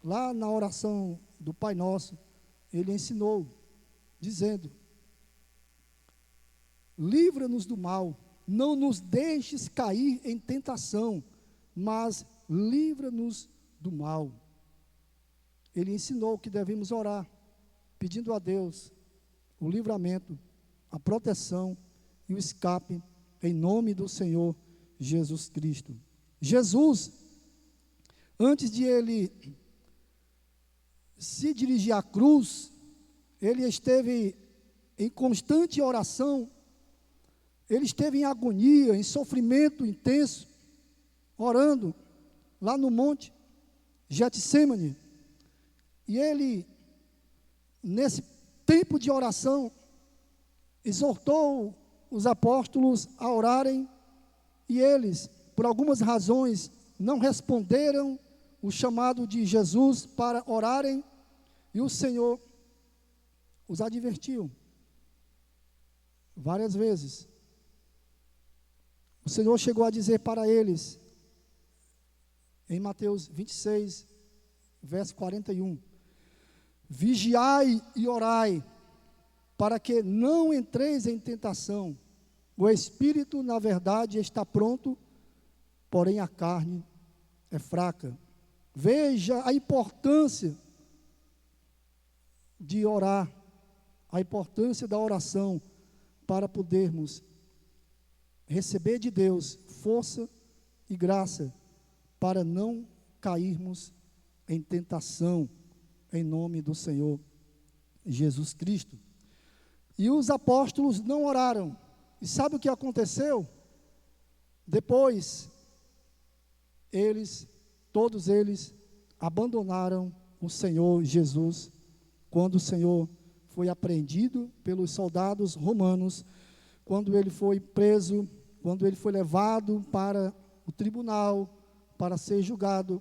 lá na oração do Pai Nosso, ele ensinou, dizendo: livra-nos do mal, não nos deixes cair em tentação, mas livra-nos do mal. Ele ensinou que devemos orar, pedindo a Deus o livramento, a proteção e o escape, em nome do Senhor Jesus Cristo. Jesus, antes de ele se dirigir à cruz, ele esteve em constante oração, ele esteve em agonia, em sofrimento intenso, orando lá no monte Getsêmani. E ele, nesse tempo de oração, exortou os apóstolos a orarem, e eles, por algumas razões, não responderam o chamado de Jesus para orarem, e o Senhor os advertiu várias vezes. O Senhor chegou a dizer para eles, em Mateus 26, verso 41, vigiai e orai, para que não entreis em tentação. O espírito, na verdade, está pronto, porém a carne é fraca. Veja a importância de orar, a importância da oração, para podermos receber de Deus força e graça, para não cairmos em tentação, em nome do Senhor Jesus Cristo. E os apóstolos não oraram. E sabe o que aconteceu? Depois, todos eles abandonaram o Senhor Jesus, quando o Senhor foi apreendido pelos soldados romanos, quando ele foi preso, quando ele foi levado para o tribunal para ser julgado,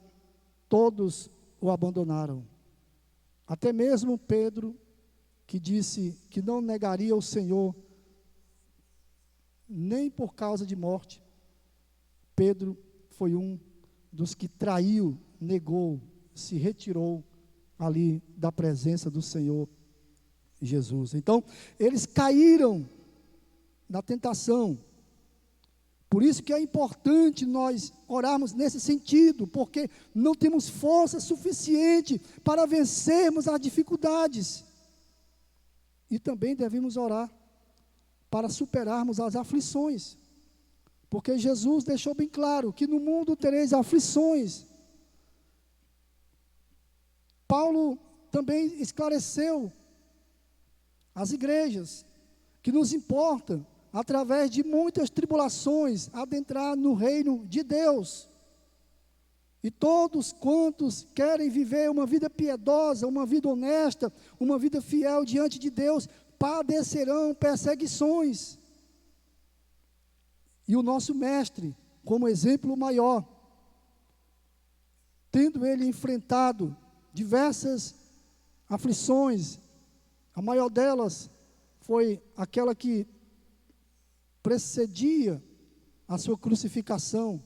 todos o abandonaram. Até mesmo Pedro, que disse que não negaria o Senhor nem por causa de morte, Pedro foi um dos que traiu, negou, se retirou ali da presença do Senhor Jesus. Então, eles caíram na tentação. Por isso que é importante nós orarmos nesse sentido, porque não temos força suficiente para vencermos as dificuldades. E também devemos orar para superarmos as aflições. Porque Jesus deixou bem claro que no mundo tereis aflições. Paulo também esclareceu às igrejas que nos importa, através de muitas tribulações, adentrar no reino de Deus. E todos quantos querem viver uma vida piedosa, uma vida honesta, uma vida fiel diante de Deus, padecerão perseguições. E o nosso mestre, como exemplo maior, tendo ele enfrentado diversas aflições, a maior delas foi aquela que precedia a sua crucificação.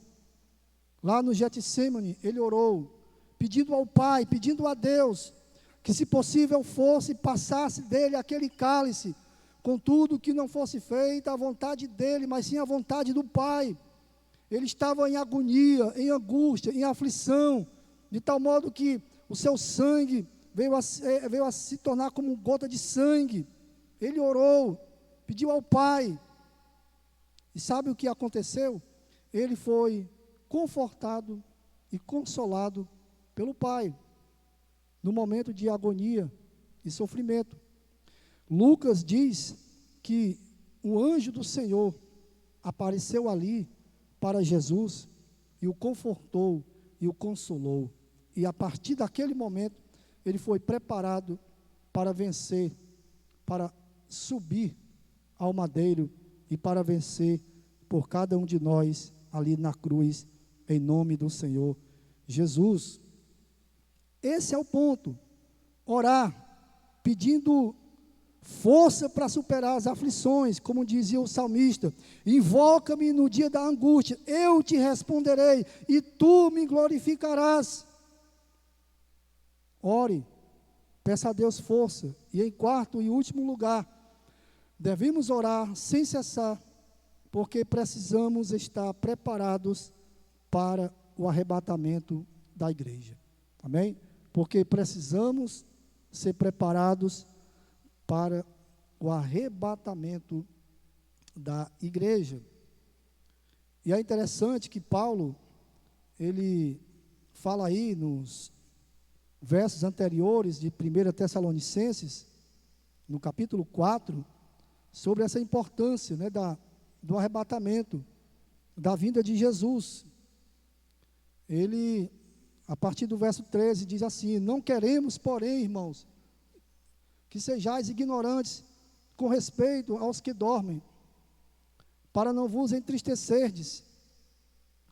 Lá no Getsêmani, ele orou, pedindo ao Pai, pedindo a Deus, que se possível fosse, passasse dele aquele cálice, contudo que não fosse feita a vontade dele, mas sim a vontade do Pai. Ele estava em agonia, em angústia, em aflição, de tal modo que o seu sangue veio a se tornar como gota de sangue. Ele orou, pediu ao Pai. E sabe o que aconteceu? Ele foi confortado e consolado pelo Pai, no momento de agonia e sofrimento. Lucas diz que o anjo do Senhor apareceu ali para Jesus e o confortou e o consolou. E a partir daquele momento, ele foi preparado para vencer, para subir ao madeiro e para vencer por cada um de nós ali na cruz, em nome do Senhor Jesus. Esse é o ponto. Orar, pedindo força para superar as aflições, como dizia o salmista: invoca-me no dia da angústia, eu te responderei e tu me glorificarás. Ore, peça a Deus força. E em quarto e último lugar, devemos orar sem cessar, porque precisamos estar preparados para o arrebatamento da igreja. Amém? Porque precisamos ser preparados para o arrebatamento da igreja. E é interessante que Paulo, ele fala aí nos versos anteriores de 1 Tessalonicenses, no capítulo 4, sobre essa importância, né, do arrebatamento, da vinda de Jesus. Ele, a partir do verso 13, diz assim: não queremos, porém, irmãos, que sejais ignorantes com respeito aos que dormem, para não vos entristecerdes,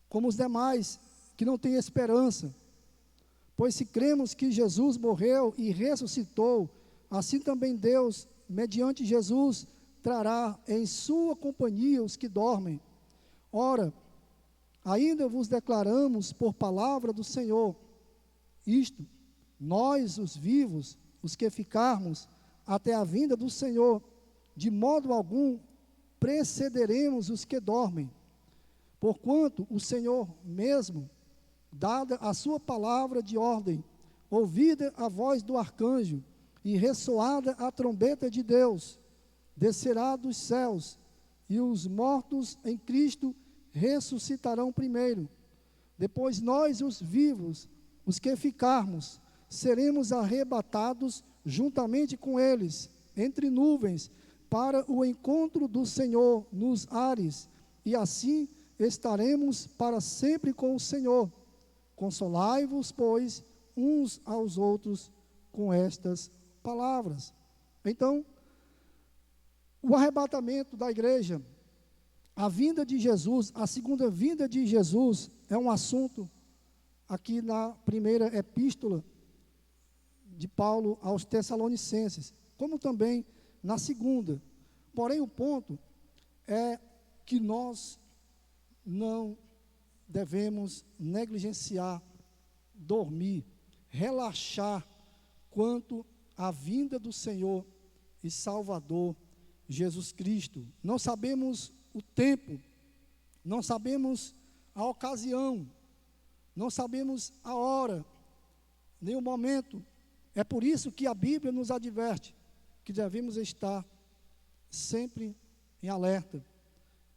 como os demais, que não têm esperança. Pois se cremos que Jesus morreu e ressuscitou, assim também Deus, mediante Jesus, trará em sua companhia os que dormem. Ora, ainda vos declaramos por palavra do Senhor, isto, nós os vivos, os que ficarmos até a vinda do Senhor, de modo algum precederemos os que dormem. Porquanto o Senhor mesmo, dada a sua palavra de ordem, ouvida a voz do arcanjo e ressoada a trombeta de Deus, descerá dos céus, e os mortos em Cristo ressuscitarão primeiro. Depois nós, os vivos, os que ficarmos, seremos arrebatados juntamente com eles, entre nuvens, para o encontro do Senhor nos ares, e assim estaremos para sempre com o Senhor. Consolai-vos, pois, uns aos outros com estas palavras. Então, o arrebatamento da igreja, a vinda de Jesus, a segunda vinda de Jesus, é um assunto aqui na primeira epístola de Paulo aos Tessalonicenses, como também na segunda. Porém, o ponto é que nós não devemos negligenciar, dormir, relaxar quanto à vinda do Senhor e Salvador Jesus Cristo. Não sabemos o tempo, não sabemos a ocasião, não sabemos a hora, nem o momento. É por isso que a Bíblia nos adverte que devemos estar sempre em alerta,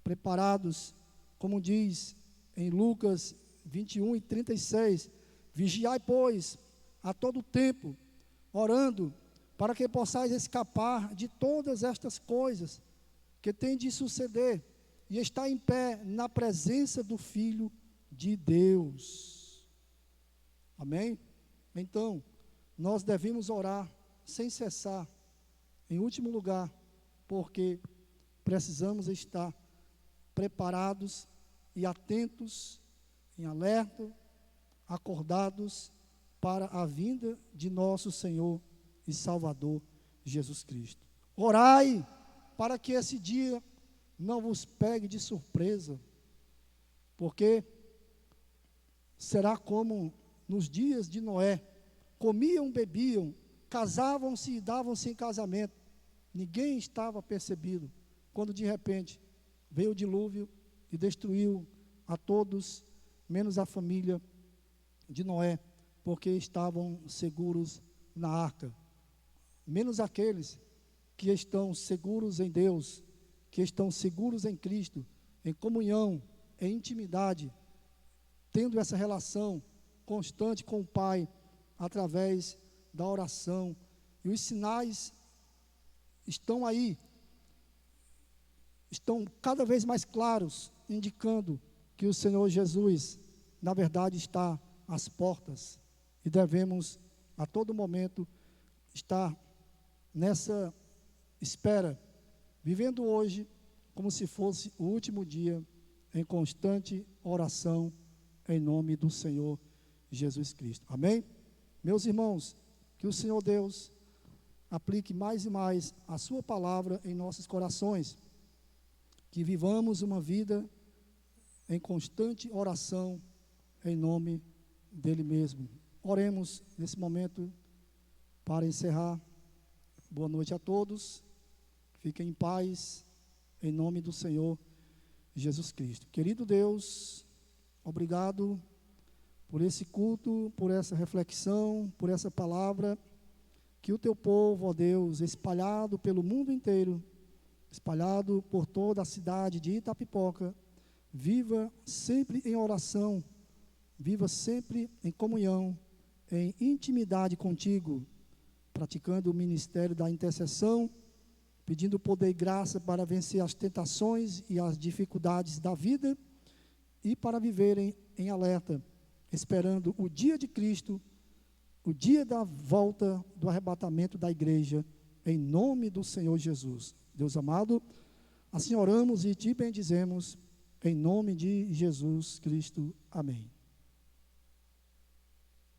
preparados, como diz em Lucas 21:36, vigiai, pois, a todo tempo, orando, para que possais escapar de todas estas coisas que têm de suceder, e estar em pé na presença do Filho de Deus. Amém? Então, nós devemos orar sem cessar, em último lugar, porque precisamos estar preparados e atentos, em alerta, acordados para a vinda de nosso Senhor e Salvador Jesus Cristo. Orai para que esse dia não vos pegue de surpresa, porque será como nos dias de Noé: comiam, bebiam, casavam-se e davam-se em casamento, ninguém estava percebido, quando de repente veio o dilúvio e destruiu a todos, menos a família de Noé, porque estavam seguros na arca. Menos aqueles que estão seguros em Deus, que estão seguros em Cristo, em comunhão, em intimidade, tendo essa relação constante com o Pai, através da oração. E os sinais estão aí, estão cada vez mais claros, indicando que o Senhor Jesus, na verdade, está às portas, e devemos a todo momento estar nessa espera, vivendo hoje como se fosse o último dia, em constante oração, em nome do Senhor Jesus Cristo. Amém? Meus irmãos, que o Senhor Deus aplique mais e mais a sua palavra em nossos corações, que vivamos uma vida em constante oração, em nome dele mesmo. Oremos nesse momento para encerrar. Boa noite a todos, fiquem em paz, em nome do Senhor Jesus Cristo. Querido Deus, obrigado por esse culto, por essa reflexão, por essa palavra, que o teu povo, ó Deus, espalhado pelo mundo inteiro, espalhado por toda a cidade de Itapipoca, viva sempre em oração, viva sempre em comunhão, em intimidade contigo, praticando o ministério da intercessão, pedindo poder e graça para vencer as tentações e as dificuldades da vida e para viverem em alerta, esperando o dia de Cristo, o dia da volta do arrebatamento da igreja, em nome do Senhor Jesus. Deus amado, assim oramos e te bendizemos, em nome de Jesus Cristo. Amém.